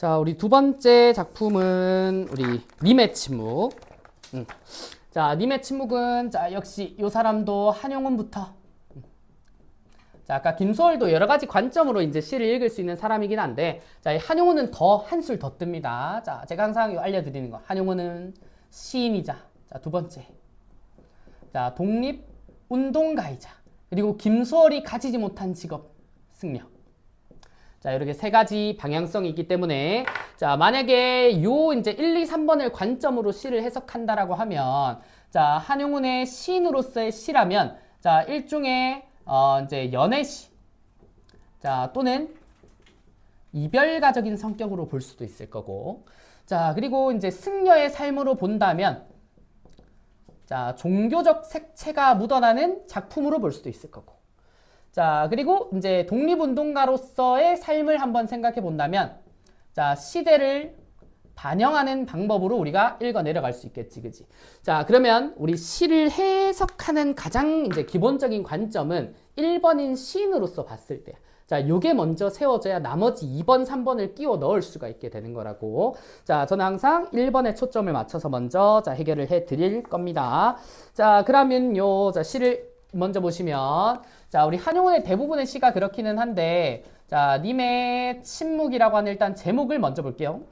자, 우리 두 번째 작품은 우리 님의 침묵. 자, 님의 침묵은 자, 역시 요 사람도 한용운부터. 자, 아까 김소월도 여러 가지 관점으로 이제 시를 읽을 수 있는 사람이긴 한데, 자, 이 한용운은 더 한술 더 뜹니다. 자, 제가 항상 알려드리는 거. 한용운은 시인이자, 자, 두 번째. 자, 독립운동가이자, 그리고 김소월이 가지지 못한 직업, 승려. 자, 이렇게 세 가지 방향성이 있기 때문에, 자, 만약에 요 이제 1, 2, 3번을 관점으로 시를 해석한다라고 하면, 자, 한용운의 시인으로서의 시라면, 자, 일종의, 이제 연애시, 자, 또는 이별가적인 성격으로 볼 수도 있을 거고, 자, 그리고 이제 승려의 삶으로 본다면, 자, 종교적 색채가 묻어나는 작품으로 볼 수도 있을 거고, 자, 그리고 이제 독립운동가로서의 삶을 한번 생각해 본다면, 자, 시대를 반영하는 방법으로 우리가 읽어 내려갈 수 있겠지, 그지? 자, 그러면 우리 시를 해석하는 가장 이제 기본적인 관점은 1번인 시인으로서 봤을 때, 자, 요게 먼저 세워져야 나머지 2번, 3번을 끼워 넣을 수가 있게 되는 거라고. 자, 저는 항상 1번에 초점을 맞춰서 먼저 자, 해결을 해 드릴 겁니다. 자, 그러면요, 자, 시를 먼저 보시면, 자, 우리 한용운의 대부분의 시가 그렇기는 한데, 자, 님의 침묵이라고 하는 일단 제목을 먼저 볼게요.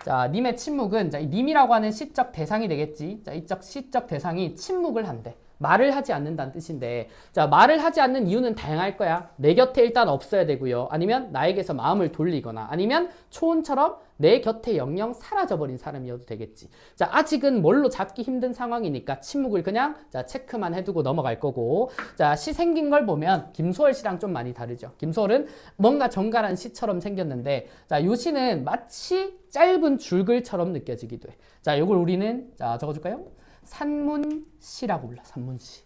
자, 님의 침묵은, 자, 이 님이라고 하는 시적 대상이 되겠지. 자, 이적 시적 대상이 침묵을 한대. 말을 하지 않는다는 뜻인데, 자, 말을 하지 않는 이유는 다양할 거야. 내 곁에 일단 없어야 되고요. 아니면 나에게서 마음을 돌리거나, 아니면 초혼처럼 내 곁에 영영 사라져버린 사람이어도 되겠지. 자, 아직은 뭘로 잡기 힘든 상황이니까 침묵을 그냥 자, 체크만 해두고 넘어갈 거고, 자, 시 생긴 걸 보면 김소월 씨랑 좀 많이 다르죠. 김소월은 뭔가 정갈한 시처럼 생겼는데, 자, 요 시는 마치 짧은 줄글처럼 느껴지기도 해. 자, 요걸 우리는 자, 적어줄까요? 산문시라고 불러. 산문시.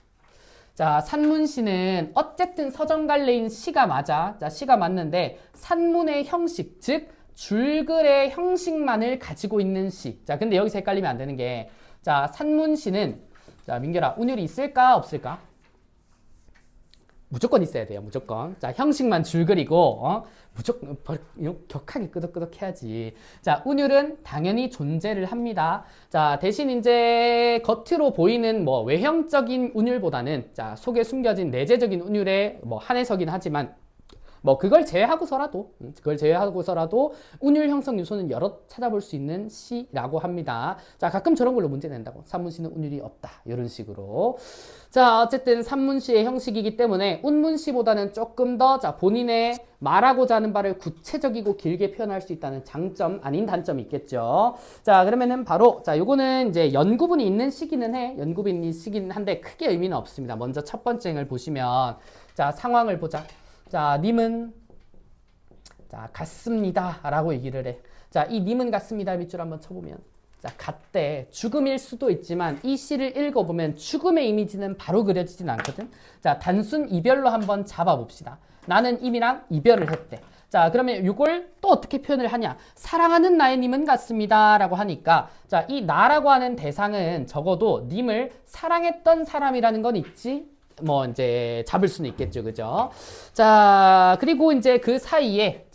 자, 산문시는 어쨌든 서정갈래인 시가 맞아. 자, 시가 맞는데 산문의 형식, 즉 줄글의 형식만을 가지고 있는 시. 자, 근데 여기서 헷갈리면 안 되는 게, 자, 산문시는, 자, 민결아, 운율이 있을까 없을까? 무조건 있어야 돼요. 무조건. 자, 형식만 줄글이고, 무조건 격하게 끄덕끄덕 해야지. 자, 운율은 당연히 존재를 합니다. 자, 대신 이제 겉으로 보이는 뭐 외형적인 운율보다는 자, 속에 숨겨진 내재적인 운율에 뭐 한해서긴 하지만, 뭐 그걸 제외하고서라도 운율 형성 요소는 여러 찾아볼 수 있는 시라고 합니다. 자, 가끔 저런 걸로 문제 낸다고. 산문시는 운율이 없다. 이런 식으로. 자, 어쨌든 산문시의 형식이기 때문에 운문시보다는 조금 더 자, 본인의 말하고자 하는 바를 구체적이고 길게 표현할 수 있다는 장점 아닌 단점이 있겠죠. 자, 그러면은 바로 자, 요거는 이제 연구분이 있는 시기는 해. 연구분이 시기는 한데 크게 의미는 없습니다. 먼저 첫 번째 을 보시면, 자, 상황을 보자. 자, 님은 자, 같습니다 라고 얘기를 해. 자, 이 님은 같습니다 밑줄 한번 쳐보면, 자, 같대. 죽음일 수도 있지만 이 시를 읽어보면 죽음의 이미지는 바로 그려지진 않거든. 자, 단순 이별로 한번 잡아봅시다. 나는 이미랑 이별을 했대. 자, 그러면 이걸 또 어떻게 표현을 하냐? 사랑하는 나의 님은 같습니다 라고 하니까, 자, 이 나라고 하는 대상은 적어도 님을 사랑했던 사람이라는 건 있지? 뭐 이제 잡을 수는 있겠죠, 그죠? 자, 그리고 이제 그 사이에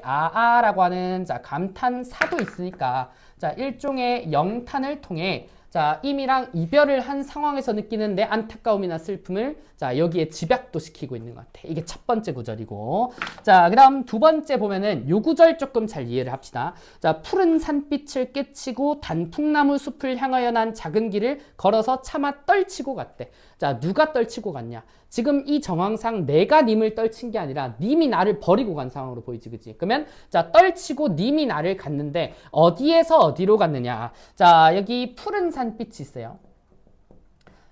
아아라고 하는 자, 감탄사도 있으니까, 자, 일종의 영탄을 통해 자, 임이랑 이별을 한 상황에서 느끼는 내 안타까움이나 슬픔을 자, 여기에 집약도 시키고 있는 것 같아. 이게 첫 번째 구절이고, 자, 그 다음 두 번째 보면은 요 구절 조금 잘 이해를 합시다. 자, 푸른 산빛을 깨치고 단풍나무 숲을 향하여 난 작은 길을 걸어서 차마 떨치고 갔대. 자, 누가 떨치고 갔냐? 지금 이 정황상 내가 님을 떨친 게 아니라 님이 나를 버리고 간 상황으로 보이지, 그치? 그러면 자, 떨치고 님이 나를 갔는데 어디에서 어디로 갔느냐? 자, 여기 푸른 산빛이 있어요.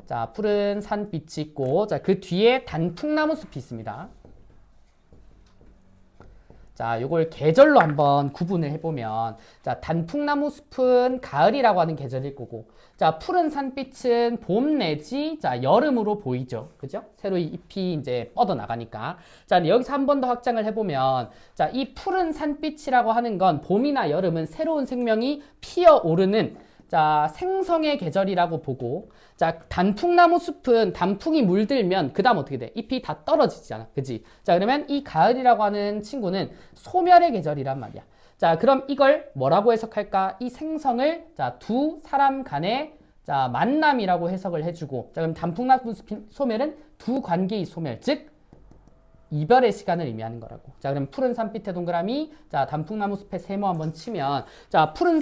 자, 푸른 산빛이 있고, 자, 그 뒤에 단풍나무 숲이 있습니다. 자, 요걸 계절로 한번 구분을 해보면, 자, 단풍나무 숲은 가을이라고 하는 계절일 거고, 자, 푸른 산빛은 봄 내지 자, 여름으로 보이죠. 그죠? 새로 이 잎이 이제 뻗어 나가니까. 자, 여기서 한 번 더 확장을 해보면, 자, 이 푸른 산빛이라고 하는 건 봄이나 여름은 새로운 생명이 피어오르는 자, 생성의 계절이라고 보고, 자, 단풍나무 숲은 단풍이 물들면 그 다음 어떻게 돼? 잎이 다 떨어지잖아. 그지? 자, 그러면 이 가을이라고 하는 친구는 소멸의 계절이란 말이야. 자, 그럼 이걸 뭐라고 해석할까? 이 생성을 자, 두 사람 간의 자, 만남이라고 해석을 해주고, 자, 그럼 단풍나무 소멸은 두 관계의 소멸, 즉 이별의 시간을 의미하는 거라고. 자, 그럼 푸른 산빛의 동그라미, 자, 단풍나무 숲의 세모 한번 치면, 자, 푸른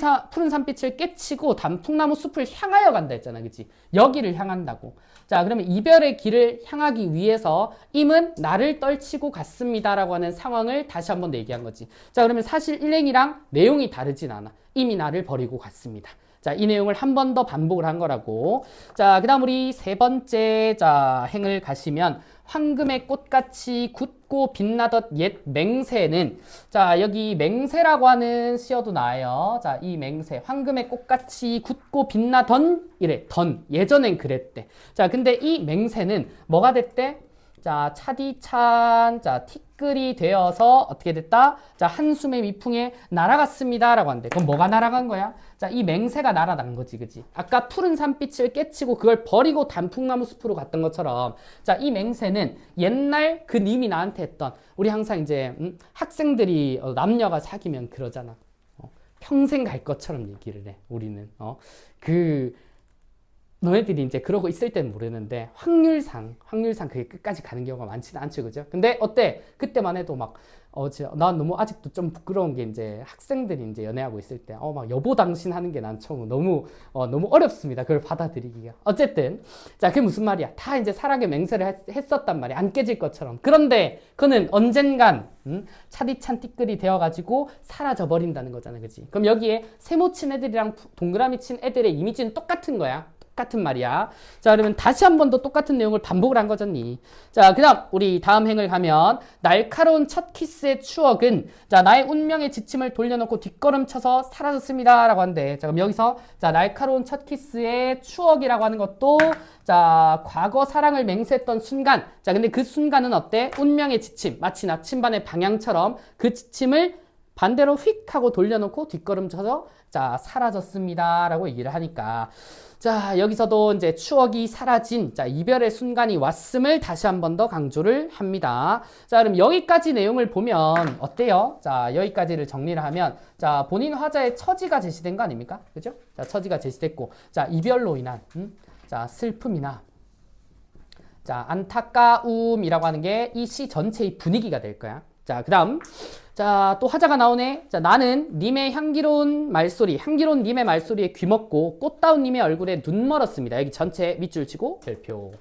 산빛을 깨치고 단풍나무 숲을 향하여 간다 했잖아, 그치? 여기를 향한다고. 자, 그러면 이별의 길을 향하기 위해서 임은 나를 떨치고 갔습니다라고 하는 상황을 다시 한번 얘기한 거지. 자, 그러면 사실 일행이랑 내용이 다르진 않아. 임이 나를 버리고 갔습니다. 자, 이 내용을 한 번 더 반복을 한 거라고. 자, 그 다음 우리 세 번째, 자, 행을 가시면, 황금의 꽃같이 굳고 빛나던 옛 맹세는, 자, 여기 맹세라고 하는 시어도 나와요. 자, 이 맹세, 황금의 꽃같이 굳고 빛나던, 이래, 예전엔 그랬대. 자, 근데 이 맹세는 뭐가 됐대? 자, 차디찬, 자, 티끌이 되어서 어떻게 됐다? 자, 한숨의 미풍에 날아갔습니다. 라고 하는데, 그럼 뭐가 날아간 거야? 자, 이 맹세가 날아간 거지, 그지? 아까 푸른 산빛을 깨치고 그걸 버리고 단풍나무 숲으로 갔던 것처럼, 자, 이 맹세는 옛날 그 님이 나한테 했던, 우리 항상 이제, 학생들이, 남녀가 사귀면 그러잖아. 평생 갈 것처럼 얘기를 해, 우리는. 너네들이 이제 그러고 있을 땐 모르는데 확률상 그게 끝까지 가는 경우가 많지는 않죠, 그죠? 근데 어때? 그때만 해도 막 난 너무 아직도 좀 부끄러운 게 이제 학생들이 이제 연애하고 있을 때 막 여보 당신 하는 게 난 처음 너무 어렵습니다. 그걸 받아들이기가. 어쨌든 자, 그게 무슨 말이야? 다 이제 사랑의 맹세를 했었단 말이야. 안 깨질 것처럼. 그런데 그는 언젠간 차디찬 띠끌이 되어가지고 사라져 버린다는 거잖아, 그지? 그럼 여기에 세모 친 애들이랑 동그라미 친 애들의 이미지는 똑같은 거야. 같은 말이야. 자, 그러면 다시 한 번 더 똑같은 내용을 반복을 한 거잖니. 자, 그 다음 우리 다음 행을 가면, 날카로운 첫 키스의 추억은, 자, 나의 운명의 지침을 돌려놓고 뒷걸음쳐서 사라졌습니다 라고 하는데, 자, 그럼 여기서 자, 날카로운 첫 키스의 추억이라고 하는 것도, 자, 과거 사랑을 맹세했던 순간, 자, 근데 그 순간은 어때? 운명의 지침, 마치 나침반의 방향처럼 그 지침을 반대로 휙 하고 돌려놓고 뒷걸음쳐서 자, 사라졌습니다 라고 얘기를 하니까, 자, 여기서도 이제 추억이 사라진, 자, 이별의 순간이 왔음을 다시 한 번 더 강조를 합니다. 자, 그럼 여기까지 내용을 보면 어때요? 자, 여기까지를 정리를 하면, 자, 본인 화자의 처지가 제시된 거 아닙니까? 그죠? 자, 처지가 제시됐고, 자, 이별로 인한, 자, 슬픔이나, 자, 안타까움이라고 하는 게 이 시 전체의 분위기가 될 거야. 자, 그 다음. 자, 또 화자가 나오네. 자, 나는 님의 향기로운 님의 말소리에 귀먹고 꽃다운 님의 얼굴에 눈 멀었습니다. 여기 전체 밑줄 치고 별표.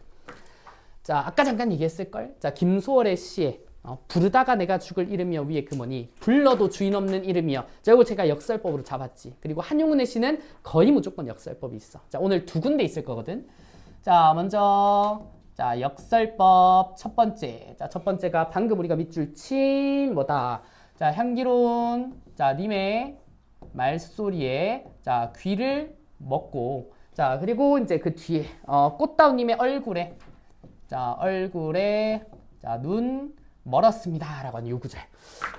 자, 아까 잠깐 얘기했을걸? 자, 김소월의 시에 부르다가 내가 죽을 이름이여 위에 금오니 불러도 주인 없는 이름이여. 자, 이거 제가 역설법으로 잡았지. 그리고 한용운의 시는 거의 무조건 역설법이 있어. 자, 오늘 두 군데 있을 거거든. 자, 먼저 자, 역설법 첫 번째. 자, 첫 번째가 방금 우리가 밑줄 친 뭐다? 자, 향기로운 자, 님의 말소리에 자, 귀를 먹고, 자, 그리고 이제 그 뒤에 꽃다운 님의 얼굴에 자, 자, 눈 멀었습니다 라고 하는 요 구절.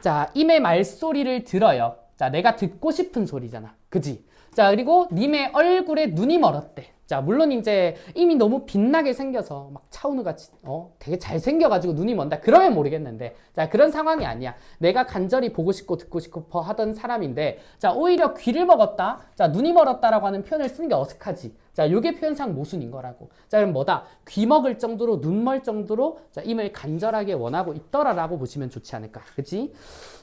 자, 임의 말소리를 들어요. 자, 내가 듣고 싶은 소리잖아, 그지? 자, 그리고 님의 얼굴에 눈이 멀었대. 자, 물론 이제 이미 너무 빛나게 생겨서 막 차은우같이 되게 잘생겨가지고 눈이 먼다, 그러면 모르겠는데, 자, 그런 상황이 아니야. 내가 간절히 보고 싶고 듣고 싶어 하던 사람인데, 자, 오히려 귀를 먹었다, 자, 눈이 멀었다라고 하는 표현을 쓰는 게 어색하지. 자, 요게 표현상 모순인 거라고. 자, 그럼 뭐다? 귀 먹을 정도로, 눈 멀 정도로 자, 임을 간절하게 원하고 있더라라고 보시면 좋지 않을까, 그치?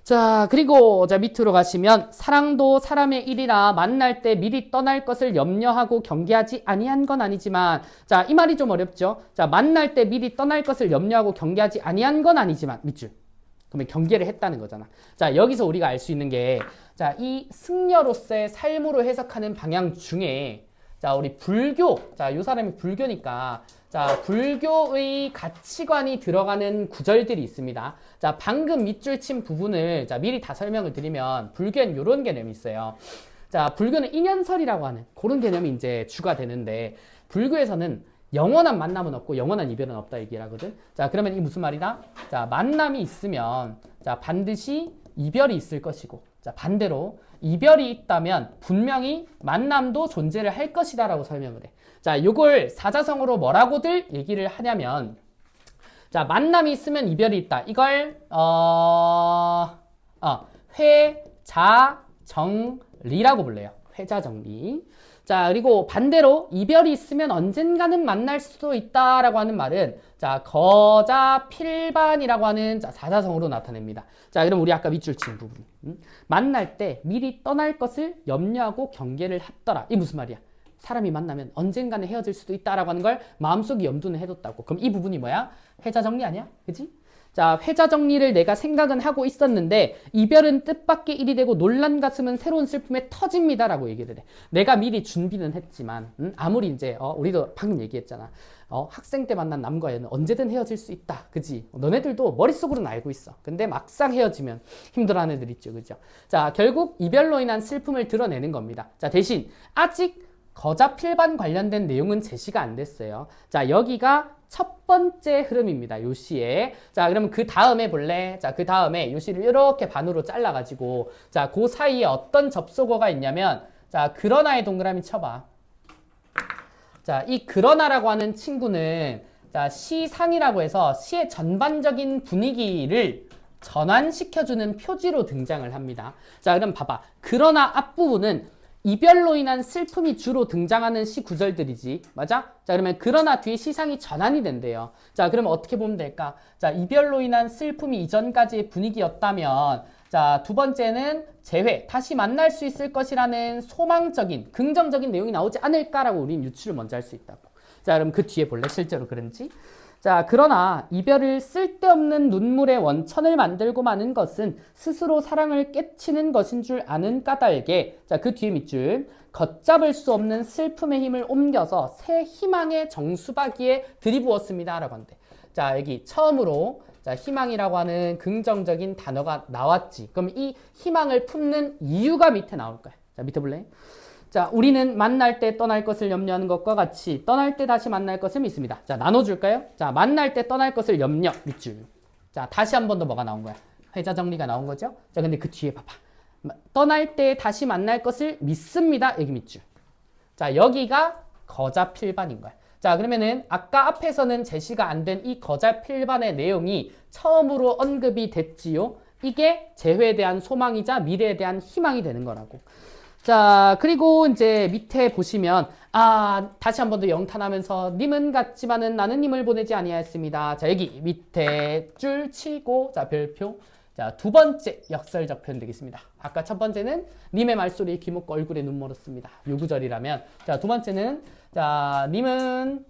자, 그리고 자, 밑으로 가시면, 사랑도 사람의 일이라 만날 때 미리 떠날 것을 염려하고 경계하지 아니한 건 아니지만, 자, 이 말이 좀 어렵죠? 자, 만날 때 미리 떠날 것을 염려하고 경계하지 아니한 건 아니지만, 밑줄. 그러면 경계를 했다는 거잖아. 자, 여기서 우리가 알 수 있는 게, 자, 이 승려로서의 삶으로 해석하는 방향 중에, 자, 우리 불교, 자, 요 사람이 불교니까, 자, 불교의 가치관이 들어가는 구절들이 있습니다. 자, 방금 밑줄 친 부분을 자, 미리 다 설명을 드리면, 불교엔 요런 개념이 있어요. 자, 불교는 인연설이라고 하는 그런 개념이 이제 주가 되는데, 불교에서는 영원한 만남은 없고 영원한 이별은 없다 얘기를 하거든. 자, 그러면 이 무슨 말이다? 자, 만남이 있으면 자, 반드시 이별이 있을 것이고, 자, 반대로 이별이 있다면 분명히 만남도 존재를 할 것이다 라고 설명을 해. 자, 요걸 사자성어로 뭐라고들 얘기를 하냐면, 자, 만남이 있으면 이별이 있다. 이걸 자정리라고 불러요. 회자정리. 자, 그리고 반대로 이별이 있으면 언젠가는 만날 수도 있다라고 하는 말은 자, 거자필반이라고 하는 자, 사자성어로 나타냅니다. 자, 그럼 우리 아까 밑줄 친 부분. 만날 때 미리 떠날 것을 염려하고 경계를 했더라. 이 무슨 말이야? 사람이 만나면 언젠가는 헤어질 수도 있다라고 하는 걸 마음속에 염두는 해뒀다고. 그럼 이 부분이 뭐야? 회자정리 아니야? 그치? 자, 회자정리를 내가 생각은 하고 있었는데 이별은 뜻밖의 일이 되고 놀란 가슴은 새로운 슬픔에 터집니다 라고 얘기를 해. 내가 미리 준비는 했지만 아무리 이제 우리도 방금 얘기했잖아. 학생 때 만난 남과는 언제든 헤어질 수 있다. 그지? 너네들도 머릿속으로는 알고 있어. 근데 막상 헤어지면 힘들어하는 애들 있죠. 그죠? 자, 결국 이별로 인한 슬픔을 드러내는 겁니다. 자, 대신 아직 거자필반 관련된 내용은 제시가 안 됐어요. 자, 여기가 첫 번째 흐름입니다. 요 시에. 자, 그러면 그 다음에 볼래? 자, 그 다음에 요 시를 이렇게 반으로 잘라가지고 자, 그 사이에 어떤 접속어가 있냐면 자, 그러나의 동그라미 쳐봐. 자, 이 그러나라고 하는 친구는 자, 시상이라고 해서 시의 전반적인 분위기를 전환시켜주는 표지로 등장을 합니다. 자, 그럼 봐봐. 그러나 앞부분은 이별로 인한 슬픔이 주로 등장하는 시 구절들이지. 맞아? 자, 그러면 그러나 뒤에 시상이 전환이 된대요. 자, 그러면 어떻게 보면 될까? 자, 이별로 인한 슬픔이 이전까지의 분위기였다면 자, 두 번째는 재회, 다시 만날 수 있을 것이라는 소망적인, 긍정적인 내용이 나오지 않을까라고 우린 유추를 먼저 할 수 있다고. 자, 그럼 그 뒤에 볼래? 실제로 그런지? 자, 그러나 이별을 쓸데없는 눈물의 원천을 만들고 마는 것은 스스로 사랑을 깨치는 것인 줄 아는 까닭에 자, 그 뒤에 밑줄 걷잡을 수 없는 슬픔의 힘을 옮겨서 새 희망의 정수박이에 들이부었습니다 라고 하는데 자, 여기 처음으로 자, 희망이라고 하는 긍정적인 단어가 나왔지. 그럼 이 희망을 품는 이유가 밑에 나올 거야. 자, 밑에 볼래? 자, 우리는 만날 때 떠날 것을 염려하는 것과 같이 떠날 때 다시 만날 것을 믿습니다. 자, 나눠줄까요? 자, 만날 때 떠날 것을 염려, 밑줄. 자, 다시 한 번 더 뭐가 나온 거야? 회자 정리가 나온 거죠? 자, 근데 그 뒤에 봐봐. 떠날 때 다시 만날 것을 믿습니다. 여기 밑줄. 자, 여기가 거자필반인 거야. 자, 그러면은 아까 앞에서는 제시가 안 된 이 거자필반의 내용이 처음으로 언급이 됐지요. 이게 재회에 대한 소망이자 미래에 대한 희망이 되는 거라고. 자, 그리고 이제 밑에 보시면 다시 한 번 더 영탄하면서 님은 같지만은 나는 님을 보내지 아니하였습니다. 자, 여기 밑에 줄 치고 자, 별표. 자, 두 번째 역설적 표현 되겠습니다. 아까 첫 번째는 님의 말소리에 귀먹고 얼굴에 눈 멀었습니다. 요 구절이라면 자, 두 번째는 자, 님은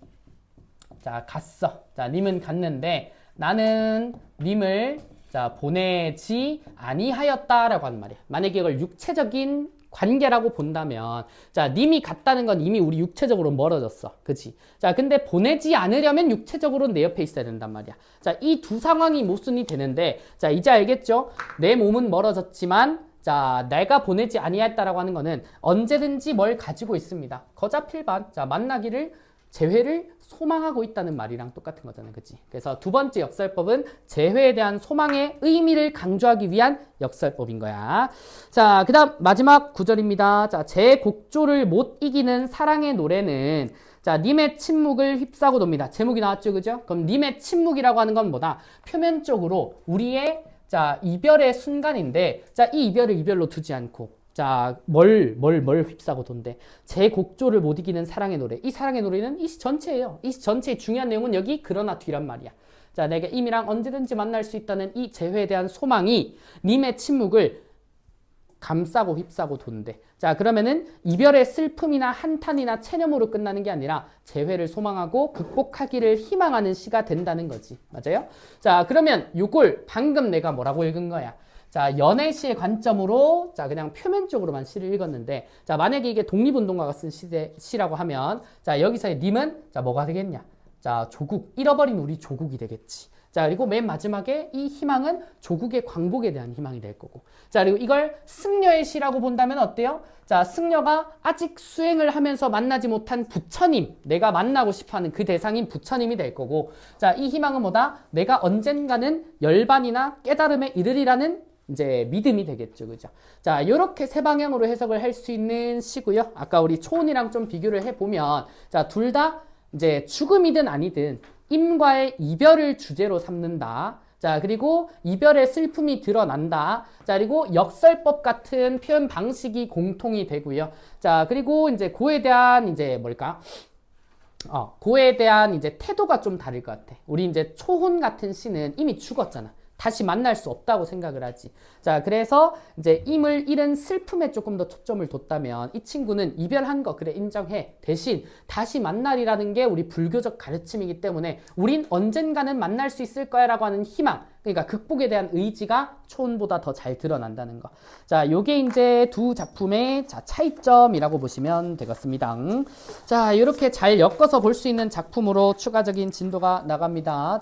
자, 갔어. 자, 님은 갔는데 나는 님을 자, 보내지 아니하였다라고 하는 말이야. 만약에 이걸 육체적인 관계라고 본다면 자, 님이 갔다는 건 이미 우리 육체적으로 멀어졌어. 그치? 자, 근데 보내지 않으려면 육체적으로 내 옆에 있어야 된단 말이야. 자, 이 두 상황이 모순이 되는데 자, 이제 알겠죠? 내 몸은 멀어졌지만 자, 내가 보내지 아니했다라고 하는 거는 언제든지 뭘 가지고 있습니다. 거자필반. 자, 만나기를 재회를 소망하고 있다는 말이랑 똑같은 거잖아요. 그치? 그래서 두 번째 역설법은 재회에 대한 소망의 의미를 강조하기 위한 역설법인 거야. 자, 그 다음 마지막 구절입니다. 자, 제 곡조를 못 이기는 사랑의 노래는 자, 님의 침묵을 휩싸고 돕니다. 제목이 나왔죠. 그죠? 그럼 님의 침묵이라고 하는 건 뭐다? 표면적으로 우리의 자, 이별의 순간인데 자, 이 이별을 이별로 두지 않고 자, 뭘 휩싸고 돈대. 제 곡조를 못 이기는 사랑의 노래. 이 사랑의 노래는 이 시 전체예요. 이 시 전체의 중요한 내용은 여기 그러나 뒤란 말이야. 자, 내가 이미랑 언제든지 만날 수 있다는 이 재회에 대한 소망이 님의 침묵을 감싸고 휩싸고 돈대. 자, 그러면은 이별의 슬픔이나 한탄이나 체념으로 끝나는 게 아니라 재회를 소망하고 극복하기를 희망하는 시가 된다는 거지. 맞아요? 자, 그러면 요걸 방금 내가 뭐라고 읽은 거야? 자, 연애시의 관점으로 자, 그냥 표면적으로만 시를 읽었는데 자, 만약에 이게 독립운동가가 쓴 시라고 하면 자, 여기서의 님은 자, 뭐가 되겠냐? 자, 조국, 잃어버린 우리 조국이 되겠지. 자, 그리고 맨 마지막에 이 희망은 조국의 광복에 대한 희망이 될 거고. 자, 그리고 이걸 승려의 시라고 본다면 어때요? 자, 승려가 아직 수행을 하면서 만나지 못한 부처님, 내가 만나고 싶어하는 그 대상인 부처님이 될 거고. 자, 이 희망은 뭐다? 내가 언젠가는 열반이나 깨달음에 이르리라는 이제 믿음이 되겠죠. 그죠? 자, 요렇게 세 방향으로 해석을 할 수 있는 시고요. 아까 우리 초혼이랑 좀 비교를 해보면 자, 둘 다 이제 죽음이든 아니든 임과의 이별을 주제로 삼는다. 자, 그리고 이별의 슬픔이 드러난다. 자, 그리고 역설법 같은 표현 방식이 공통이 되고요. 자, 그리고 이제 고에 대한 이제 뭘까? 고에 대한 이제 태도가 좀 다를 것 같아. 우리 이제 초혼 같은 시는 이미 죽었잖아. 다시 만날 수 없다고 생각을 하지. 자, 그래서 이제 임을 잃은 슬픔에 조금 더 초점을 뒀다면 이 친구는 이별한 거 그래 인정해. 대신 다시 만날이라는 게 우리 불교적 가르침이기 때문에 우린 언젠가는 만날 수 있을 거야 라고 하는 희망, 그러니까 극복에 대한 의지가 초혼보다 더 잘 드러난다는 거. 자, 요게 이제 두 작품의 차이점이라고 보시면 되겠습니다. 자, 이렇게 잘 엮어서 볼 수 있는 작품으로 추가적인 진도가 나갑니다.